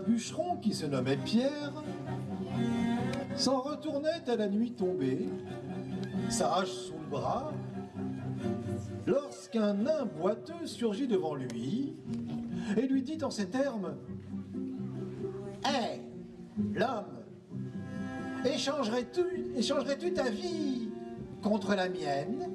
bûcheron qui se nommait Pierre s'en retournait à la nuit tombée, sa hache sous le bras, lorsqu'un nain boiteux surgit devant lui et lui dit en ces termes: « Hé, l'homme, échangerais-tu ta vie contre la mienne ?»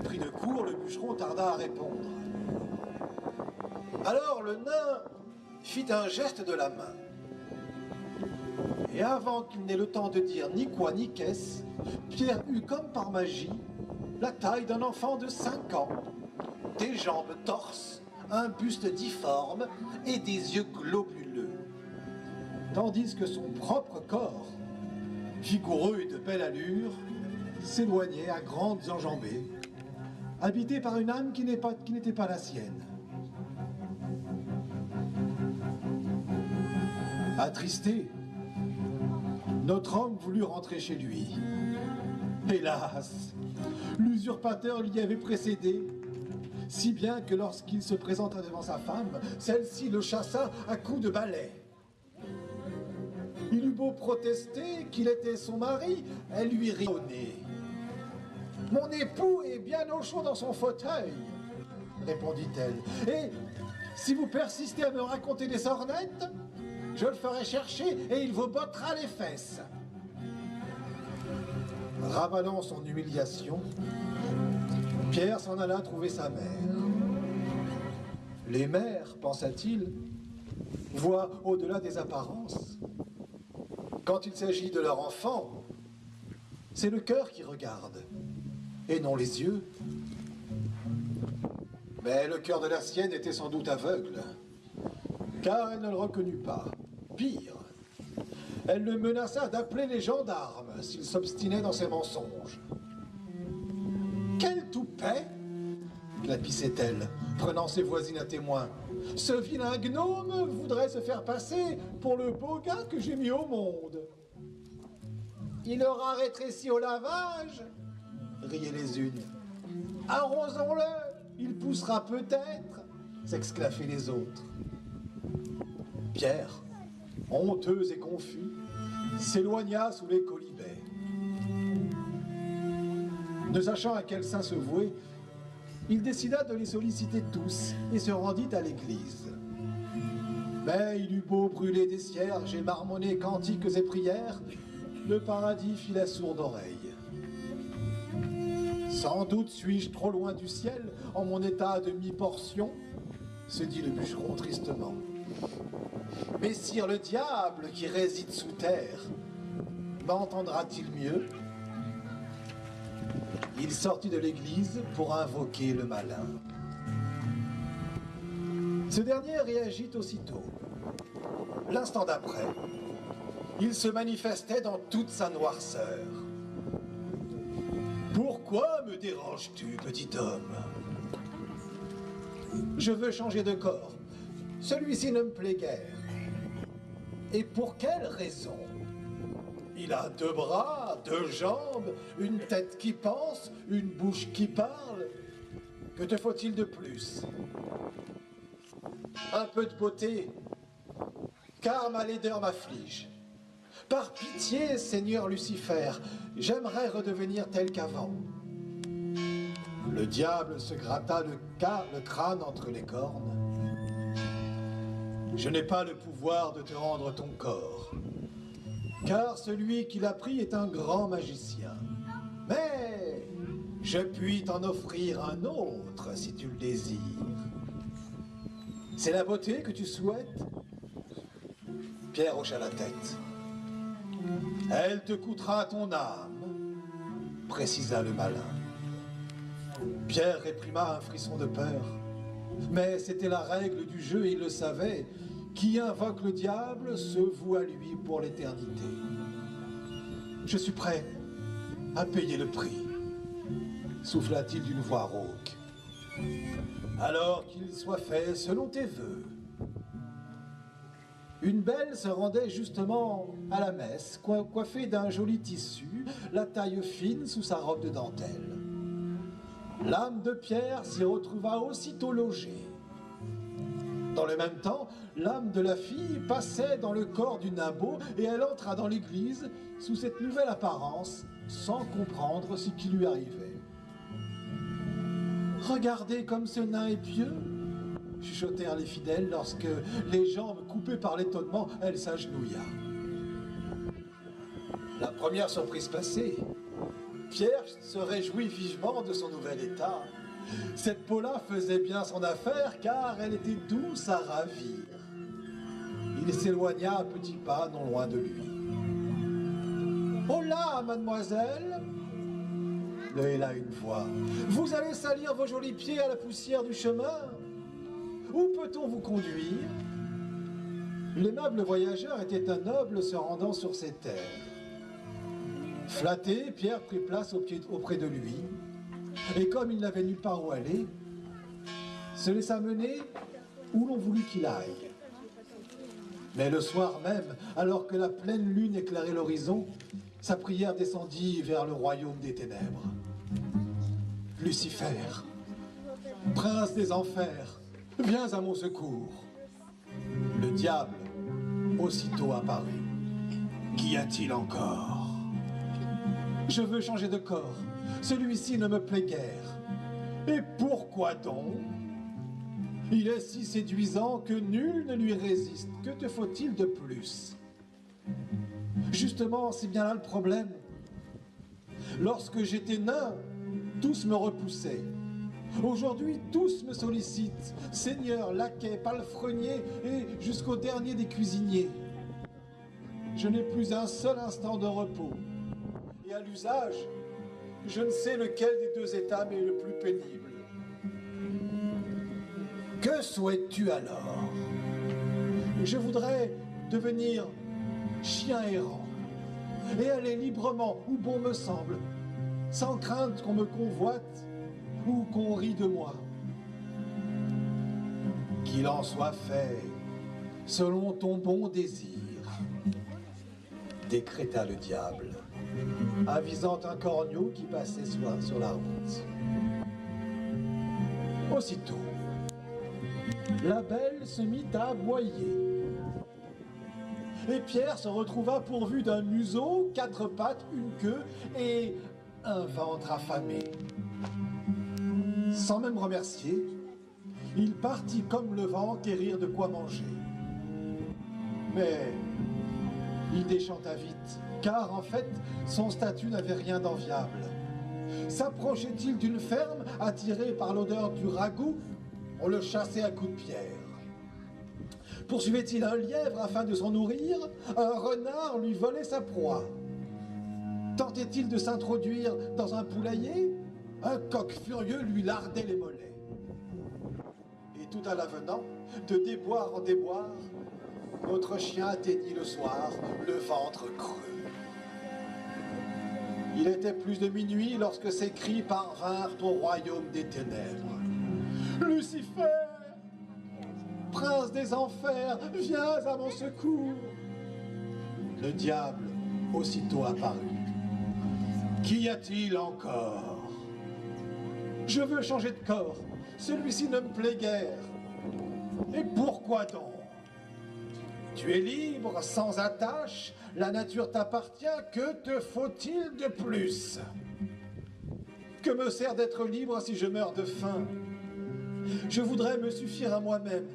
Pris de court, le bûcheron tarda à répondre. Alors le nain fit un geste de la main. Et avant qu'il n'ait le temps de dire ni quoi ni qu'est-ce, Pierre eut comme par magie la taille d'un enfant de 5 ans, des jambes torses, un buste difforme et des yeux globuleux. Tandis que son propre corps, vigoureux et de belle allure, s'éloignait à grandes enjambées, habité par une âme qui n'était pas la sienne. Attristé, notre homme voulut rentrer chez lui. Hélas, l'usurpateur l'y avait précédé, si bien que lorsqu'il se présenta devant sa femme, celle-ci le chassa à coups de balai. Il eut beau protester qu'il était son mari, elle lui rit au nez. « Mon époux est bien au chaud dans son fauteuil, » répondit-elle. « Et si vous persistez à me raconter des sornettes, je le ferai chercher et il vous bottera les fesses. » Ravalant son humiliation, Pierre s'en alla trouver sa mère. Les mères, pensa-t-il, voient au-delà des apparences. Quand il s'agit de leur enfant, c'est le cœur qui regarde, et non les yeux. Mais le cœur de la sienne était sans doute aveugle, car elle ne le reconnut pas. Pire, elle le menaça d'appeler les gendarmes s'il s'obstinait dans ses mensonges. « Quel toupet !» glapissait-elle, prenant ses voisines à témoin. « Ce vilain gnome voudrait se faire passer pour le beau gars que j'ai mis au monde. »« Il aura rétréci au lavage !» riaient les unes. « Arrosons-le, il poussera peut-être !» s'exclamaient les autres. Pierre, honteux et confus, s'éloigna sous les colibets. Ne sachant à quel saint se vouer, il décida de les solliciter tous et se rendit à l'église. Mais il eut beau brûler des cierges et marmonner cantiques et prières, le paradis fit la sourde oreille. « Sans doute suis-je trop loin du ciel en mon état de mi-portion » se dit le bûcheron tristement. « Mais sire le diable qui réside sous terre, m'entendra-t-il mieux ?» Il sortit de l'église pour invoquer le malin. Ce dernier réagit aussitôt. L'instant d'après, il se manifestait dans toute sa noirceur. « Pourquoi me déranges-tu, petit homme ? Je veux changer de corps. Celui-ci ne me plaît guère. Et pour quelle raison ? Il a 2 bras, 2 jambes, une tête qui pense, une bouche qui parle. Que te faut-il de plus ? Un peu de beauté, car ma laideur m'afflige. Par pitié, Seigneur Lucifer, j'aimerais redevenir tel qu'avant. » Le diable se gratta le crâne entre les cornes. « Je n'ai pas le pouvoir de te rendre ton corps, car celui qui l'a pris est un grand magicien. Mais je puis t'en offrir un autre si tu le désires. C'est la beauté que tu souhaites ?» Pierre hocha la tête. « Elle te coûtera ton âme, » précisa le malin. Pierre réprima un frisson de peur. Mais c'était la règle du jeu et il le savait. Qui invoque le diable se voue à lui pour l'éternité. « Je suis prêt à payer le prix, » souffla-t-il d'une voix rauque. « Alors qu'il soit fait selon tes vœux. » Une belle se rendait justement à la messe, coiffée d'un joli tissu, la taille fine sous sa robe de dentelle. L'âme de Pierre s'y retrouva aussitôt logée. Dans le même temps, l'âme de la fille passait dans le corps du nimbo et elle entra dans l'église sous cette nouvelle apparence, sans comprendre ce qui lui arrivait. « Regardez comme ce nain est pieux !» chuchotèrent les fidèles lorsque, les jambes coupées par l'étonnement, elle s'agenouilla. La première surprise passée, Pierre se réjouit vivement de son nouvel état. Cette peau-là faisait bien son affaire car elle était douce à ravir. Il s'éloigna à petits pas non loin de lui. « Oh là, mademoiselle !» le héla une voix. « Vous allez salir vos jolis pieds à la poussière du chemin. Où peut-on vous conduire ?» L'aimable voyageur était un noble se rendant sur ces terres. Flatté, Pierre prit place auprès de lui, et comme il n'avait nulle part où aller, se laissa mener où l'on voulut qu'il aille. Mais le soir même, alors que la pleine lune éclairait l'horizon, sa prière descendit vers le royaume des ténèbres. « Lucifer, prince des enfers, viens à mon secours. » Le diable aussitôt apparut. « Qu'y a-t-il encore ? » « Je veux changer de corps. Celui-ci ne me plaît guère. » « Et pourquoi donc ? Il est si séduisant que nul ne lui résiste. Que te faut-il de plus ? » Justement, c'est bien là le problème. Lorsque j'étais nain, tous me repoussaient. Aujourd'hui, tous me sollicitent. Seigneur, laquais, palefrenier et jusqu'au dernier des cuisiniers. Je n'ai plus un seul instant de repos. Et à l'usage, je ne sais lequel des deux états m'est le plus pénible. Que souhaites-tu alors ? Je voudrais devenir chien errant et aller librement où bon me semble, sans crainte qu'on me convoite ou qu'on rit de moi. Qu'il en soit fait selon ton bon désir, décréta le diable, avisant un corneau qui passait sur la route. Aussitôt, la belle se mit à aboyer. Et Pierre se retrouva pourvu d'un museau, 4 pattes, une queue et un ventre affamé. Sans même remercier, il partit comme le vent quérir de quoi manger. Mais il déchanta vite, car en fait, son statut n'avait rien d'enviable. S'approchait-il d'une ferme, attiré par l'odeur du ragoût, on le chassait à coups de pierre. Poursuivait-il un lièvre afin de s'en nourrir, un renard lui volait sa proie. Tentait-il de s'introduire dans un poulailler, un coq furieux lui lardait les mollets. Et tout à l'avenant, de déboire en déboire, notre chien atteignit le soir, le ventre creux. Il était plus de minuit lorsque ces cris parvinrent au royaume des ténèbres. « Lucifer, prince des enfers, viens à mon secours !» Le diable aussitôt apparut. « Qu'y a-t-il encore ? » « Je veux changer de corps, celui-ci ne me plaît guère. » « Et pourquoi donc ? Tu es libre, sans attache, la nature t'appartient, que te faut-il de plus ? Que me sert d'être libre si je meurs de faim ? Je voudrais me suffire à moi-même,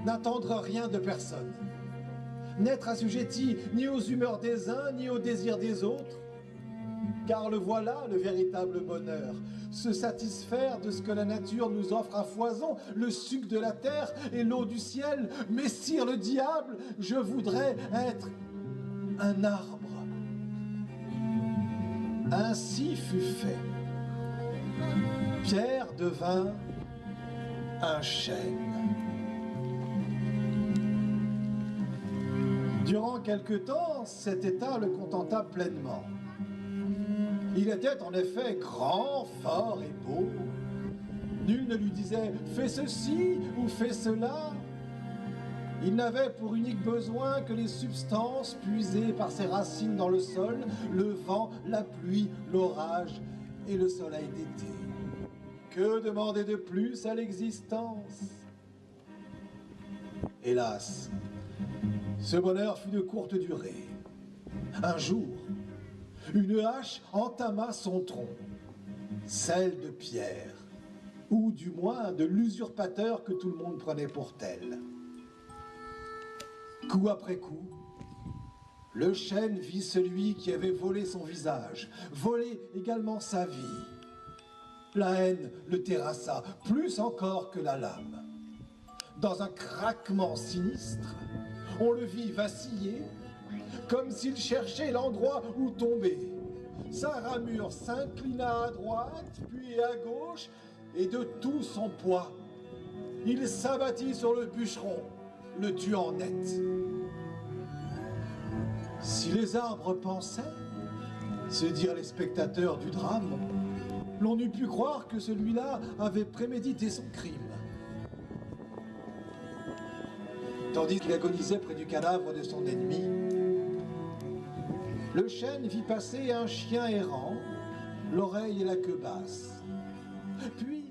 n'attendre rien de personne, n'être assujetti ni aux humeurs des uns, ni aux désirs des autres, car le voilà, le véritable bonheur, se satisfaire de ce que la nature nous offre à foison, le suc de la terre et l'eau du ciel. Messire le diable, je voudrais être un arbre. Ainsi fut fait. Pierre devint un chêne. Durant quelque temps, cet état le contenta pleinement. Il était en effet grand, fort et beau. Nul ne lui disait « fais ceci » ou « fais cela ». Il n'avait pour unique besoin que les substances puisées par ses racines dans le sol, le vent, la pluie, l'orage et le soleil d'été. Que demander de plus à l'existence ? Hélas, ce bonheur fut de courte durée. Un jour, une hache entama son tronc, celle de Pierre, ou du moins de l'usurpateur que tout le monde prenait pour tel. Coup après coup, le chêne vit celui qui avait volé son visage, volé également sa vie. La haine le terrassa, plus encore que la lame. Dans un craquement sinistre, on le vit vaciller, comme s'il cherchait l'endroit où tomber. Sa ramure s'inclina à droite, puis à gauche, et de tout son poids, il s'abattit sur le bûcheron, le tuant net. Si les arbres pensaient, se dirent les spectateurs du drame, l'on eût pu croire que celui-là avait prémédité son crime. Tandis qu'il agonisait près du cadavre de son ennemi, le chêne vit passer un chien errant, l'oreille et la queue basse. Puis